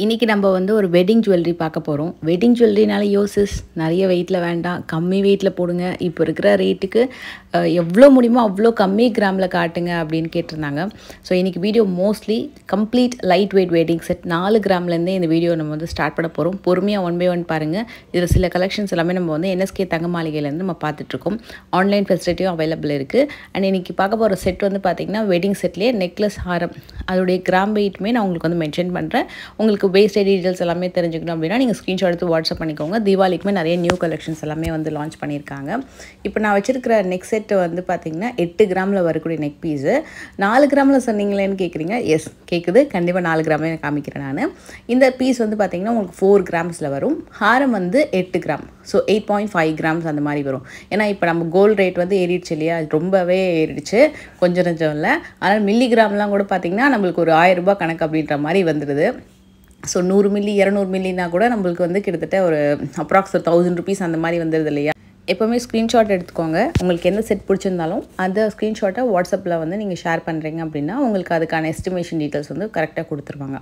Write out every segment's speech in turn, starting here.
இன்றைக்கி நம்ம வந்து ஒரு வெட்டிங் ஜுவல்லரி பார்க்க போகிறோம். வெட்டிங் ஜுவல்லரினால யோசிஸ் நிறைய வெயிட்டில் வேண்டாம், கம்மி வெயிட்டில் போடுங்க, இப்போ இருக்கிற ரேட்டுக்கு எவ்வளோ முடியுமோ அவ்வளோ கம்மி கிராமில் காட்டுங்க அப்படின்னு கேட்டிருந்தாங்க. ஸோ இன்றைக்கி video mostly complete light weight wedding set 4 கிராம்லேருந்தே இந்த வீடியோ நம்ம வந்து ஸ்டார்ட் பண்ண போகிறோம். பொறுமையாக ஒன் பை ஒன் பாருங்கள். இதில் சில கலெக்ஷன்ஸ் எல்லாமே நம்ம வந்து என்எஸ்கே தங்க மாளிகையிலேருந்து நம்ம பார்த்துட்ருக்கோம். ஆன்லைன் ஃபெசிலிட்டியும் அவைலபிள் இருக்குது. அண்ட் இன்றைக்கி பார்க்க போகிற செட் வந்து பார்த்திங்கன்னா வெட்டிங் செட்லேயே நெக்லஸ் ஹாரம் அதோடைய கிராம் வெயிட்டுமே நான் உங்களுக்கு வந்து மென்ஷன் பண்ணுறேன். உங்களுக்கு பேஸ்ட் டீட்டெயில்ஸ் எல்லாமே தெரிஞ்சுக்கணும் அப்படின்னா நீங்கள் ஸ்க்ரீன்ஷாட் எடுத்து வாட்ஸ்அப் பண்ணிக்கோங்க. தீபாவளிக்குமே நிறைய நியூ கலெக்ஷன்ஸ் எல்லாமே வந்து லான்ச் பண்ணியிருக்காங்க. இப்போ நான் வச்சிருக்கிற நெக் செட் வந்து பார்த்திங்கன்னா 8 கிராமில் வரக்கூடிய நெக் பீஸு. 4 கிராமில் சொன்னீங்களேன்னு கேட்குறீங்க. எஸ் கேட்குது, கண்டிப்பாக 4 கிராமே காமிக்கிறேன் நான். இந்த பீஸ் வந்து பார்த்திங்கன்னா உங்களுக்கு 4 கிராம்ஸில் வரும். ஹாரம் வந்து 8 கிராம், ஸோ 8.5 கிராம்ஸ் அந்த மாதிரி வரும். ஏன்னா இப்போ நம்ம கோல்டு ரேட் வந்து ஏறிடுச்சு இல்லையா, ரொம்பவே ஏறிடுச்சு, கொஞ்சம் கொஞ்சம் இல்லை. ஆனால் மில்லிகிராம்லாம் கூட பார்த்திங்கன்னா நம்மளுக்கு ஒரு 1000 ரூபாய் கணக்கு அப்படின்ற மாதிரி வந்துடுது. ஸோ 100 மில்லி 200 மில்லினா கூட நம்மளுக்கு வந்து கிட்டத்தட்ட ஒரு அப்ராக்ஸ் 1000 ருபீஸ் அந்த மாதிரி வந்துடுது இல்லையா. எப்போவுமே ஸ்க்ரீன்ஷாட் எடுத்துக்கோங்க. உங்களுக்கு எந்த செட் பிடிச்சிருந்தாலும் அந்த ஸ்க்ரீன்ஷாட்டை வாட்ஸ்அப்பில் வந்து நீங்கள் ஷேர் பண்ணுறீங்க அப்படின்னா உங்களுக்கு அதுக்கான எஸ்டிமேஷன் டீட்டெயில்ஸ் வந்து கரெக்டாக கொடுத்துருவாங்க.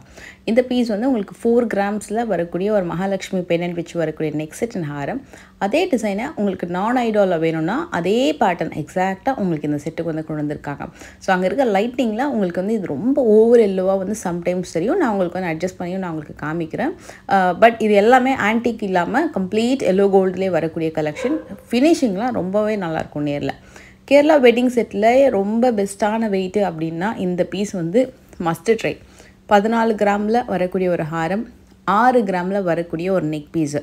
இந்த பீஸ் வந்து உங்களுக்கு 4 கிராம்ஸில் வரக்கூடிய ஒரு மகாலட்சுமி பெண்ணன் வச்சு வரக்கூடிய நெக் செட் அண்ட் ஹாரம். அதே டிசைனை உங்களுக்கு நான் ஐடாலில் வேணும்னா அதே பேட்டர்ன் எக்ஸாக்டாக உங்களுக்கு இந்த செட்டுக்கு வந்து கொண்டு வந்திருக்காங்க. ஸோ அங்கே இருக்க லைட்டிங்கில் உங்களுக்கு வந்து இது ரொம்ப ஓவர் எல்லோவாக வந்து சம்டைம்ஸ் தெரியும். நான் உங்களுக்கு வந்து அட்ஜஸ்ட் பண்ணியும் நான் உங்களுக்கு காமிக்கிறேன். பட் இது எல்லாமே ஆன்டிக் இல்லாமல் கம்ப்ளீட் எல்லோ கோல்ட்லேயே வரக்கூடிய கலெக்ஷன். ஃபினிஷிங்லாம் ரொம்பவே நல்லாயிருக்கும் நேரில். கேரளா வெட்டிங் செட்டில் ரொம்ப பெஸ்ட்டான வெயிட்டு அப்படின்னா இந்த பீஸ் வந்து மஸ்ட் ட்ரை. 14 கிராமில் வரக்கூடிய ஒரு ஹாரம், 6 கிராமில் வரக்கூடிய ஒரு நெக் பீஸு.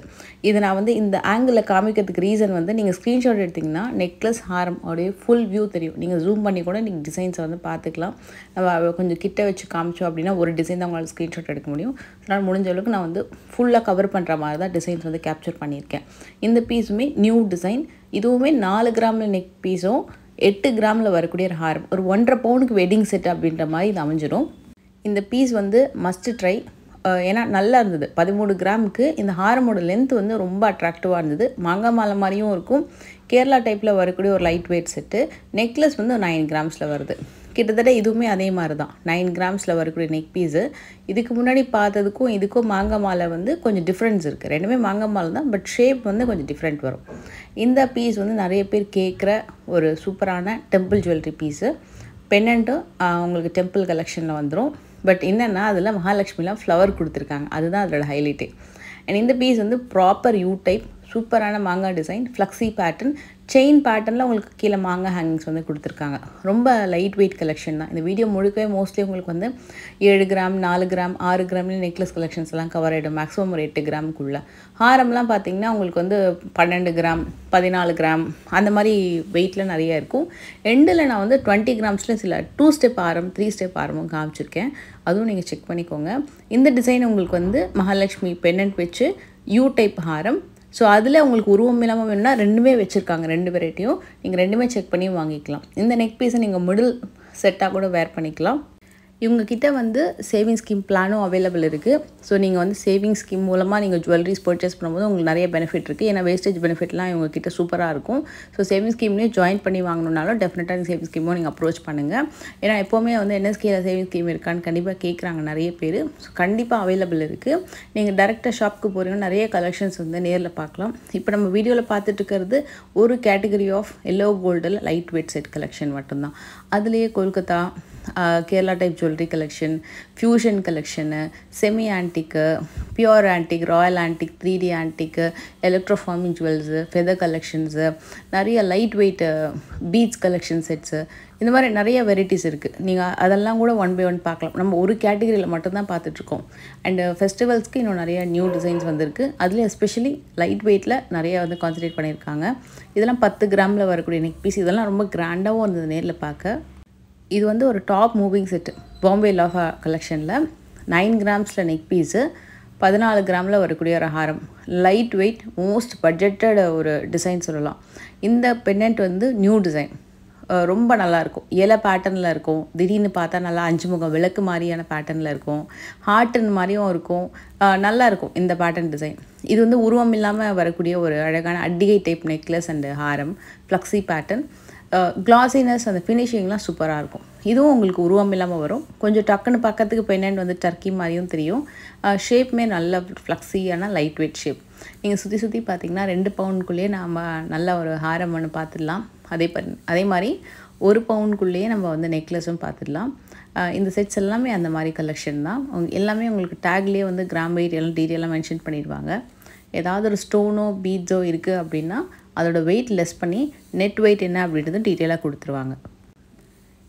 இது நான் வந்து இந்த ஆங்கிளில் காமிக்கிறதுக்கு ரீசன் வந்து நீங்கள் ஸ்க்ரீன்ஷாட் எடுத்திங்கன்னா நெக்லஸ் ஹாரம் உடைய ஃபுல் வியூ தெரியும். நீங்கள் ஜூம் பண்ணி கூட நீங்கள் டிசைன்ஸை வந்து பார்த்துக்கலாம். நம்ம கொஞ்சம் கிட்ட வச்சு காமிச்சோம் அப்படின்னா ஒரு டிசைன் தான் உங்களால் ஸ்க்ரீன்ஷாட் எடுக்க முடியும். அதனால் முடிஞ்ச அளவுக்கு நான் வந்து ஃபுல்லாக கவர் பண்ணுற மாதிரி தான் டிசைன்ஸ் வந்து கேப்சர் பண்ணியிருக்கேன். இந்த பீஸுமே நியூ டிசைன். இதுவுமே 4 கிராமில் நெக் பீஸும் 8 கிராமில் வரக்கூடிய ஒரு ஹாரம். ஒரு 1.5 பவுனுக்கு வெட்டிங் செட் அப்படின்ற மாதிரி இது அமைஞ்சிடும். இந்த பீஸ் வந்து மஸ்ட் ட்ரை. ஏன்னா நல்லா இருந்தது. 13 கிராமுக்கு இந்த ஹாரமோட லென்த் வந்து ரொம்ப அட்ராக்டிவாக இருந்தது. மாங்காய் மாலை மாதிரியும் இருக்கும். கேரளா டைப்பில் வரக்கூடிய ஒரு லைட் வெயிட் செட்டு. நெக்லஸ் வந்து 9 கிராம்ஸில் வருது. கிட்டத்தட்ட இதுவுமே அதே மாதிரி தான் 9 கிராம்ஸில் வரக்கூடிய நெக் பீஸு. இதுக்கு முன்னாடி பார்த்ததுக்கும் இதுக்கும் மாங்காய் மாலை வந்து கொஞ்சம் டிஃப்ரென்ஸ் இருக்குது. ரெண்டுமே மாங்காய் மாலை தான், பட் ஷேப் வந்து கொஞ்சம் டிஃப்ரெண்ட் வரும். இந்த பீஸ் வந்து நிறைய பேர் கேட்குற ஒரு சூப்பரான டெம்பிள் ஜுவல்லரி பீஸு. பென்னண்ட்டும் உங்களுக்கு டெம்பிள் கலெக்ஷனில் வந்துடும். பட் என்னென்னா அதில் மகாலட்சுமிலாம் ஃப்ளவர் கொடுத்துருக்காங்க, அதுதான் அதோட ஹைலைட்டே. அண்ட் இந்த பீஸ் வந்து ப்ராப்பர் யூ டைப், சூப்பரான மாங்காய் டிசைன், ஃப்ளக்ஸி பேட்டர்ன், செயின் பேட்டர்னில் உங்களுக்கு கீழே மாங்காய் ஹேங்கிங்ஸ் வந்து கொடுத்துருக்காங்க. ரொம்ப லைட் வெயிட் கலெக்ஷன் தான். இந்த வீடியோ முழுக்கவே மோஸ்ட்லி உங்களுக்கு வந்து 7 கிராம் 4 கிராம் 6 கிராம்லேயும் நெக்லஸ் கலெக்ஷன்ஸ் எல்லாம் கவர் ஆகிடும். மேக்ஸிமம் ஒரு 8 கிராமுக்குள்ளே. ஹாரம்லாம் பார்த்திங்கன்னா உங்களுக்கு வந்து 12 கிராம் 14 கிராம் அந்த மாதிரி வெயிட்டில் நிறையா இருக்கும். எண்டில் நான் வந்து 20 கிராம்ஸில் சில 2 ஸ்டெப் ஹாரம் 3 ஸ்டெப் ஹாரமும் காமிச்சிருக்கேன். அதுவும் நீங்கள் செக் பண்ணிக்கோங்க. இந்த டிசைன் உங்களுக்கு வந்து மகாலட்சுமி பென்னண்ட் வச்சு யூ டைப் ஹாரம். ஸோ அதில் உங்களுக்கு உருவம் இல்லாமல் வேணும்னா ரெண்டுமே வச்சுருக்காங்க. 2 வெரைட்டியும் நீங்கள் ரெண்டுமே செக் பண்ணி வாங்கிக்கலாம். இந்த நெக் பீஸை நீங்கள் மிடில் செட்டாக கூட வேர் பண்ணிக்கலாம். இவங்கக்கிட்ட வந்து சேவிங் ஸ்கீம் பிளானும் அவைலபிள் இருக்குது. ஸோ நீங்கள் வந்து சேவிங் ஸ்கீம் மூலமாக நீங்கள் ஜுவல்லரிஸ் பர்ச்சேஸ் பண்ணும்போது உங்களுக்கு நிறைய பெனிஃபிட் இருக்குது. ஏன்னா வேஸ்டேஜ் பெனிஃபிட்லாம் இவங்கக்கிட்ட சூப்பராக இருக்கும். ஸோ சேவிங் ஸ்கீம்லேயும் ஜாயின் பண்ணி வாங்கணுன்னாலும் டெஃபினட்டாக சேவிங் ஸ்கீமும் நீங்கள் அப்ரோச் பண்ணுங்கள். ஏன்னா எப்போவுமே வந்து என்எஸ்கேயில் சேவிங் ஸ்கீம் இருக்கான்னு கண்டிப்பாக கேட்குறாங்க நிறைய பேர். ஸோ கண்டிப்பாக அவைலபிள் இருக்குது. நீங்கள் டேரெக்டாக ஷாப்புக்கு போகிறீங்கன்னா நிறைய கலெக்ஷன்ஸ் வந்து நேரில் பார்க்கலாம். இப்போ நம்ம வீடியோவில் பார்த்துட்டு இருக்கிறது ஒரு கேட்டகரி ஆஃப் எல்லோ கோல்டில் லைட் வெயிட் செட் கலெக்ஷன் மட்டும்தான். அதுலேயே Kolkata Kerala type jewellery collection, fusion collection, semi antique, pure antique, royal antique, 3D antique, electroforming jewels, feather collections, நிறைய light weight beads collection sets, இந்த மாதிரி நிறைய வெரைட்டிஸ் இருக்குது. நீங்கள் அதெல்லாம் கூட ஒன் பை ஒன் பார்க்கலாம். நம்ம ஒரு கேட்டகரியில் மட்டும்தான் பார்த்துட்ருக்கோம். அண்டு ஃபெஸ்டிவல்ஸ்க்கு இன்னும் நிறைய நியூ டிசைன்ஸ் வந்திருக்கு. அதுலேயும் எஸ்பெஷலி லைட் வெயிட்டில் நிறைய வந்து கான்சன்ட்ரேட் பண்ணியிருக்காங்க. இதெல்லாம் 10 கிராமில் வரக்கூடிய நெக் பீஸ். இதெல்லாம் ரொம்ப கிராண்டாகவும் இருந்தது நேரில் பார்க்க. இது வந்து ஒரு டாப் மூவிங் செட்டு. பாம்பே லாஃபா கலெக்ஷனில் 9 கிராம்ஸில் நெக் பீஸு, 14 கிராமில் வரக்கூடிய ஒரு ஹாரம். லைட் வெயிட் மோஸ்ட் பட்ஜெட்டட் ஒரு டிசைன் சொல்லலாம். இந்த பென்னண்ட் வந்து நியூ டிசைன். ரொம்ப நல்லாயிருக்கும். இலை பேட்டர்னில் இருக்கும். திடீர்னு பார்த்தா நல்லா 5 முகம் விளக்கு மாதிரியான பேட்டர்னில் இருக்கும். ஹார்ட்டன் மாதிரியும் இருக்கும். நல்லாயிருக்கும் இந்த பேட்டர்ன் டிசைன். இது வந்து உருவம் இல்லாமல் வரக்கூடிய ஒரு அழகான அட்டிகை type necklace and Haram, flexi pattern. Glossiness அந்த ஃபினிஷிங்லாம் சூப்பராக இருக்கும். இதுவும் உங்களுக்கு உருவம் இல்லாமல் வரும். கொஞ்சம் டக்குன்னு பக்கத்துக்கு பெண்டன்ட் வந்து டர்க்கி மாதிரியும் தெரியும். ஷேப்புமே நல்ல ஃப்ளக்ஸியான லைட் வெயிட் ஷேப். நீங்கள் சுற்றி சுற்றி பார்த்தீங்கன்னா 2 பவுனுக்குள்ளேயே நாம் நல்ல ஒரு ஹாரம் ஒன்று பார்த்துடலாம். அதே மாதிரி 1 பவுனுக்குள்ளேயே நம்ம வந்து நெக்லஸும் பார்த்துடலாம். இந்த செட்ஸ் எல்லாமே அந்த மாதிரி கலெக்ஷன் தான். எல்லாமே உங்களுக்கு டேக்லேயே வந்து கிராம் வெயிட் எல்லாம் டீட்டெயிலாக மென்ஷன் பண்ணிடுவாங்க. ஏதாவது ஒரு ஸ்டோனோ பீட்ஸோ இருக்குது அப்படின்னா அதோட வெயிட் லெஸ் பண்ணி நெட் வெயிட் என்ன அப்படின்றது டீட்டெயிலாக கொடுத்துருவாங்க.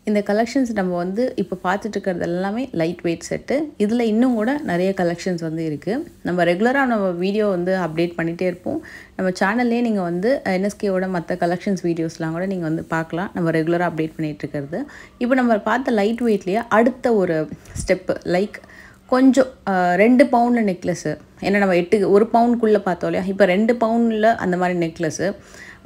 இந்த கலெக்ஷன்ஸ் நம்ம வந்து இப்போ பார்த்துட்டு இருக்கிறது எல்லாமே லைட் வெயிட் செட்டு. இதில் இன்னும் கூட நிறைய கலெக்ஷன்ஸ் வந்து இருக்குது. நம்ம ரெகுலராக நம்ம வீடியோ வந்து அப்டேட் பண்ணிகிட்டே இருப்போம். நம்ம சேனல்லே நீங்கள் வந்து என்எஸ்கேவோட மற்ற கலெக்ஷன்ஸ் வீடியோஸ்லாம் கூட நீங்கள் வந்து பார்க்கலாம். நம்ம ரெகுலராக அப்டேட் பண்ணிகிட்டு இருக்கிறது. இப்போ நம்ம பார்த்த லைட் வெயிட்லேயே அடுத்த ஒரு ஸ்டெப்பு லைக் கொஞ்சம் 2 பவுனில் நெக்லஸ்ஸு. ஏன்னா நம்ம 1 பவுனுக்குள்ளே பார்த்தோம் இல்லையா, இப்போ 2 பவுனில் அந்த மாதிரி நெக்லஸ்ஸு.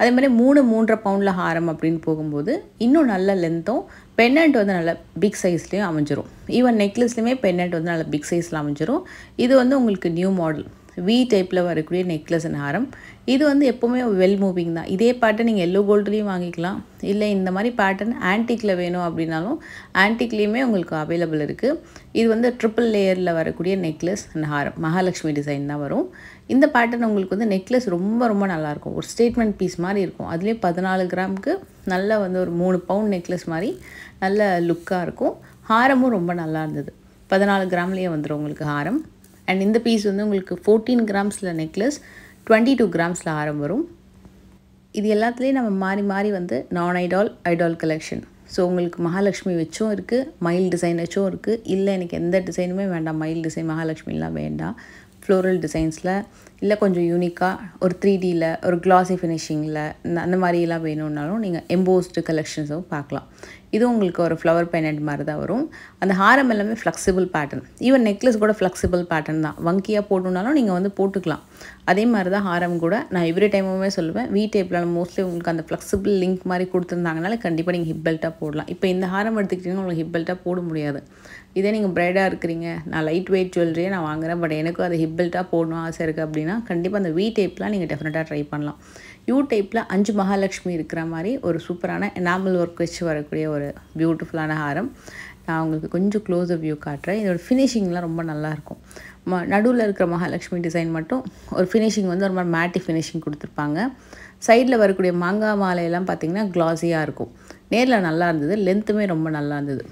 அதே மாதிரி 3.5 பவுனில் ஹாரம் அப்படின்னு போகும்போது இன்னும் நல்ல லென்த்தும் பெண்டன்ட் வந்து நல்ல பிக் சைஸ்லேயும் அமைஞ்சிரும். ஈவன் நெக்லஸ்லையுமே பெண்டன்ட் வந்து நல்ல பிக் சைஸில் அமைஞ்சிரும். இது வந்து உங்களுக்கு நியூ மாடல் வி டைப்பில் வரக்கூடிய நெக்லஸ் அண்ட் ஹாரம். இது வந்து எப்போவுமே வெல் மூவிங் தான். இதே பேட்டர்ன் நீங்கள் எல்லோ கோல்டுலேயும் வாங்கிக்கலாம். இல்லை இந்த மாதிரி பேட்டர்ன் ஆன்டிக்கில் வேணும் அப்படின்னாலும் ஆன்டிக்லேயுமே உங்களுக்கு அவைலபிள் இருக்குது. இது வந்து ட்ரிபிள் லேயரில் வரக்கூடிய necklace and Haram Mahalakshmi design தான் வரும். இந்த பேட்டர்ன் உங்களுக்கு வந்து நெக்லஸ் ரொம்ப ரொம்ப நல்லாயிருக்கும். ஒரு ஸ்டேட்மெண்ட் பீஸ் மாதிரி இருக்கும். அதுலேயே 14 கிராமுக்கு நல்ல வந்து ஒரு 3 பவுண்ட் நெக்லஸ் மாதிரி நல்ல லுக்காக இருக்கும். ஹாரமும் ரொம்ப நல்லா இருந்தது. 14 கிராம்லேயே வந்துடும் உங்களுக்கு ஹாரம். அண்ட் இந்த பீஸ் வந்து உங்களுக்கு 14 கிராம்ஸில் நெக்லஸ், 22 கிராம்ஸில் ஹாரம் வரும். இது எல்லாத்துலேயும் நம்ம மாறி மாறி வந்து நான் ஐடால் கலெக்ஷன். ஸோ உங்களுக்கு மகாலட்சுமி வச்சும் இருக்குது, மயில் டிசைன் வச்சும் இருக்குது. இல்லை எனக்கு எந்த டிசைனுமே வேண்டாம், மயில் டிசைன் மகாலட்சுமிலாம் வேண்டாம், ஃப்ளோரல் டிசைன்ஸில் இல்லை கொஞ்சம் யூனிக்காக ஒரு 3Dயில் ஒரு கிளாஸி ஃபினிஷிங்கில் அந்த மாதிரிலாம் வேணும்னாலும் நீங்கள் எம்போஸ்டு கலெக்ஷன்ஸும் பார்க்கலாம். இதுவும் உங்களுக்கு ஒரு ஃப்ளவர் பெண்டன்ட் மாதிரி தான் வரும். அந்த ஹாரம் எல்லாமே ஃப்ளெக்சிபிள் பேட்டர்ன். ஈவன் நெக்லஸ் கூட ஃப்ளெக்சிபிள் பேட்டர்ன் தான். வங்கியாக போடணுன்னாலும் நீங்கள் வந்து போட்டுக்கலாம். அதே மாதிரி தான் ஹாரம் கூட. நான் எவ்ரி டைமுமே சொல்லுவேன், வி டைப்பில் மோஸ்ட்லி உங்களுக்கு அந்த ஃப்ளெக்சிபிள் லிங்க் மாதிரி கொடுத்துருந்தாங்கனால கண்டிப்பாக நீங்கள் ஹிப் பெல்ட்டாக போடலாம். இப்போ இந்த ஹாரம் எடுத்துக்கிட்டிங்கன்னா உங்களுக்கு ஹிப் பெல்ட்டாக போட முடியாது. இதே நீங்கள் பிரைடாக இருக்கிறீங்க, நான் லைட் வெயிட் ஜுவல்லரியே நான் வாங்குகிறேன், பட் எனக்கும் அது ஹிப் பெல்ட்டாக போடணும் ஆசை இருக்குது அப்படின்னா கண்டிப்பாக அந்த வி டைப்லாம் நீங்கள் டெஃபினட்டாக ட்ரை பண்ணலாம். யூ டைப்பில் 5 மகாலட்சுமி இருக்கிற மாதிரி ஒரு சூப்பரான எனாமல் ஒர்க் வச்சு வரக்கூடிய ஒரு பியூட்டிஃபுல்லான ஹாரம். நான் உங்களுக்கு கொஞ்சம் க்ளோஸர் வியூ காட்டுறேன். இதோட ஃபினிஷிங்லாம் ரொம்ப நல்லாயிருக்கும். நடுவில் இருக்கிற மகாலட்சுமி டிசைன் மட்டும் ஒரு ஃபினிஷிங் வந்து ஒரு மாதிரி மேட்டி ஃபினிஷிங் கொடுத்துருப்பாங்க. சைடில் வரக்கூடிய மாங்காய் மாலையெல்லாம் பார்த்திங்கன்னா க்ளாஸியாக இருக்கும். நேரில் நல்லா இருந்தது, லென்த்துமே ரொம்ப நல்லா இருந்தது.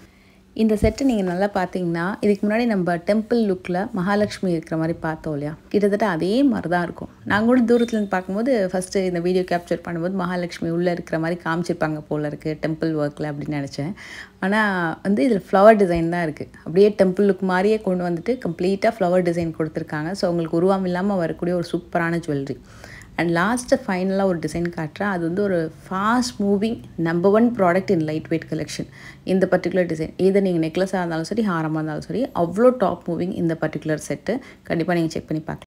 இந்த செட்டு நீங்கள் நல்லா பார்த்தீங்கன்னா இதுக்கு முன்னாடி நம்ம டெம்பிள் லுக்கில் மகாலட்சுமி இருக்கிற மாதிரி பார்த்தோம் இல்லையா, கிட்டத்தட்ட அதே மாதிரி தான் இருக்கும். நான் கூட தூரத்துலேருந்து பார்க்கும்போது ஃபஸ்ட்டு இந்த வீடியோ கேப்சர் பண்ணும்போது மகாலட்சுமி உள்ளே இருக்கிற மாதிரி காமிச்சிருப்பாங்க போல் இருக்குது டெம்பிள் ஒர்க்கில் அப்படின்னு நினச்சேன். ஆனால் வந்து இதில் ஃப்ளவர் டிசைன் தான் இருக்குது. அப்படியே டெம்பிள் லுக் மாதிரியே கொண்டு வந்துட்டு கம்ப்ளீட்டாக ஃப்ளவர் டிசைன் கொடுத்துருக்காங்க. ஸோ உங்களுக்கு உருவம் இல்லாமல் வரக்கூடிய ஒரு சூப்பரான ஜுவல்லரி. அண்ட் லாஸ்ட்டு ஃபைனலாக ஒரு டிசைன் காட்டுறேன். அது வந்து ஒரு fast moving number 1 product in light weight collection. இந்த பர்டிகுலர் டிசைன் இதை நீங்கள் நெக்லஸாக இருந்தாலும் சரி, ஹாரமாக இருந்தாலும் சரி, அவ்வளோ டாப் மூவிங் இந்த பர்டிகுலர் செட்டு. கண்டிப்பாக நீங்கள் செக் பண்ணி பார்க்கலாம்.